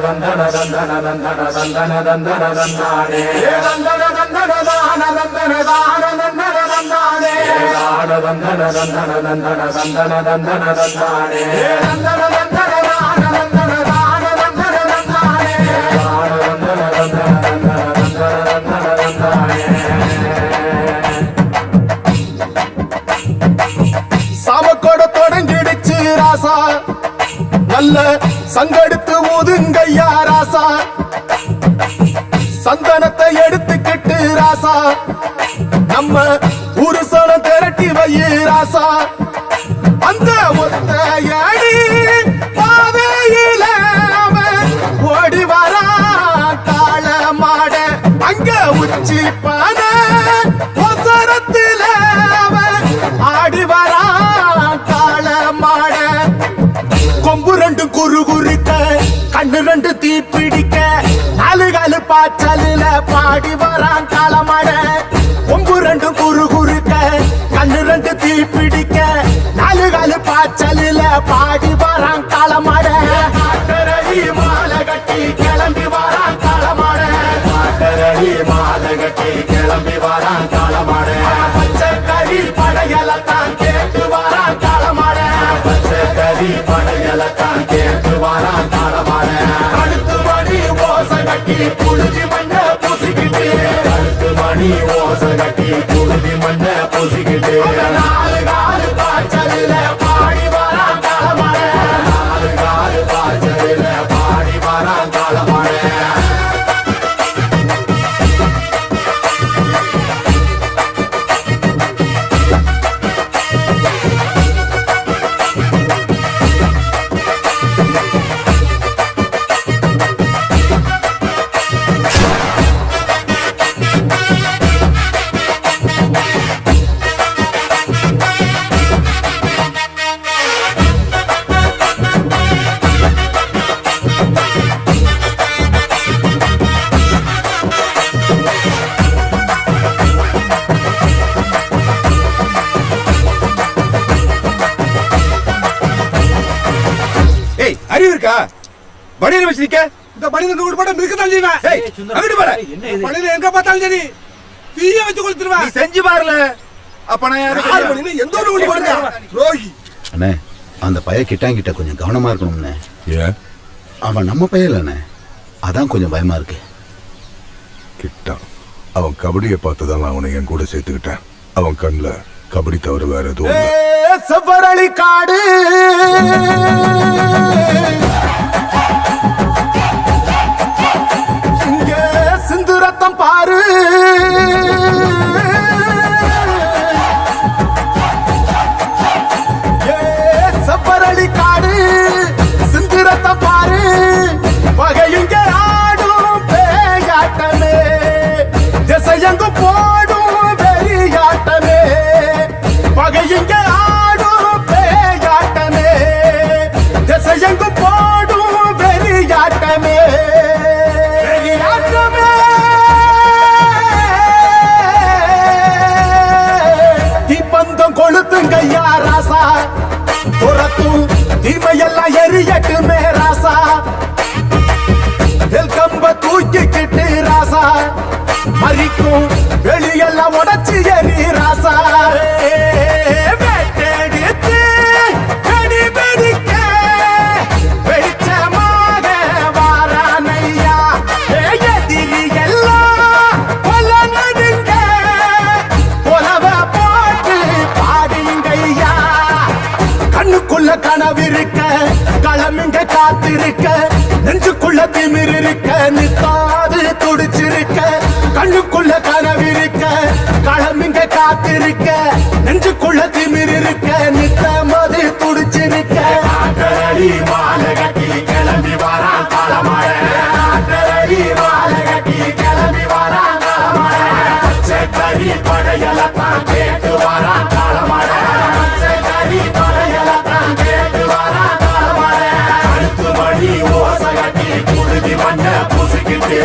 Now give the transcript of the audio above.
தந்தன தந்தன தந்தன தந்தன தந்தன தந்தானே தந்தன தந்தன தான தந்தன தான தந்தன தந்தானே தான தந்தன தந்தன தந்தன தந்தன தந்தன தந்தானே தந்தன தந்தன தான தந்தன தான தந்தன தந்தானே தான தந்தன தந்தன தந்தன தந்தன தந்தானே. சாமக்கோட தொடங்கிடுச்சு ராசா, நல்ல சங்கெடுத்து ஊதுங்கய்யா ராசா, சந்தனத்தை எடுத்துக்கிட்டு ராசா, நம்ம ஊரு சனம் திரட்டி வையு ராசா, அந்த ஒத்தையடி பாதையில ஓடி வரா காள மாட, அங்க உச்சி பான ஒசரத்தில ஆடி வரா காள மாட, கொம்பு ரெண்டு குறு குறுக்க கண்ணு ரெண்டு தீ பிடிக்க, நாலு காலு பாய்ச்சலில பாடி வரான் காளமாட, கொம்பு ரெண்டு குறு குறுக்க கண்ணு ரெண்டு தீ பிடிக்க, நாலு காலு பாய்ச்சலில பாடி வரான் காளமாட, காட்டரடி மாலை கட்டி கிளம்பி வரான் காளமாட, காட்டரடி மாலை கட்டி கிளம்பி வரான் காளமாட, பச்சை கறி படையலத்தான் கேட்டு வரான் காளமாட, பச்சை கறி படையலத்தான் கேட்டு வரான் காளமாட, கழுத்து மணி ஓசை கட்டி புழுதி மண்ண பூசிக்கிட்டு, கழுத்து மணி ஓசை கட்டி புழுதி மண்ண பூசிக்கிட்டு, நாலு காலு பாய்ச்சலில பாடி வரான் காளமாட, நாலு காலு பாய்ச்சலில பாடி வரான் காளமாட. அறிவு இருக்கா? பணியில வச்சிருக்க இந்த பணியில நூறு படம் இருக்கதான் செய்வேன். அங்கிட்டு பாரு, பணியில எங்க பார்த்தாலும் சரி தீய வச்சு கொளுத்துருவா. நீ செஞ்சு பாருல. அப்ப நான் யாரு பணியில எந்த ஒரு ஒண்ணு போடுங்க ரோகி. அண்ணே, அந்த பைய கிட்ட கொஞ்சம் கவனமா இருக்கணும்ண்ணே. ஏன்? அவன் நம்ம பையலண்ணே, அதான் கொஞ்சம் பயமா இருக்கு. கிட்டான் அவன் கபடியை பார்த்துதான் நான் அவனை என் கூட சேர்த்துக்கிட்டேன். அவன் கண்ணுல கபடி தவிர வேற எதுவும் செவ்வரளி காடு இங்க சிந்து ரத்தம் பாரு, செவ்வரளி காடு சிந்து ரத்தம் பாரு, வகையுங்க ஆடும் பேயாட்டமே, திசையங்கும் போடும் வெறியாட்டமே, பகையுங்க ஆடும் பேயாட்டமே, திசையங்கும் போடும் வெறியாட்டமே, வெறியாட்டமே. தீப்பந்தம் கொளுத்துங்கய்யா ராசா, துரத்தும் தீமையெல்லாம் எரியட்டுமே ராசா, கம்ப தூக்கிக்கிட்டு ராசா, மறிக்கும் வெளியெல்லாம் உடச்சி எறி ராசா, வெட்டெடுத்து வெடி வெடிக்க வெளிச்சமாக வாரானையா, எதிரி எல்லாம் கொல்ல நடுங்க உலவ போட்டு பாடுங்கய்யா, கண்ணுக்குள்ள கனவிருக்க களமிங்க காத்திருக்க, நெஞ்சுக்குள்ள திமிர் இருக்க நித்தாது துடிச்சிருக்க, கண்ணுக்குள்ள கனவிருக்க களமிங்க காத்திருக்க, நெஞ்சுக்குள்ள திமிர் இருக்க நித்தமது துடிச்சிருக்க, காட்டரடி மாலை கட்டி கிளம்பி வரான் காளமாட, காட்டரடி மாலை கட்டி கிளம்பி வரான் காளமாட, பச்சை கறி படையலத்தான் கேட்டு வரான் காளமாட, பச்சை கறி படையலத்தான் கேட்டு வரான் காளமாட, கழுத்து மணி ஓசை கட்டி புழுதி மண்ண பூசிக்கிட்டு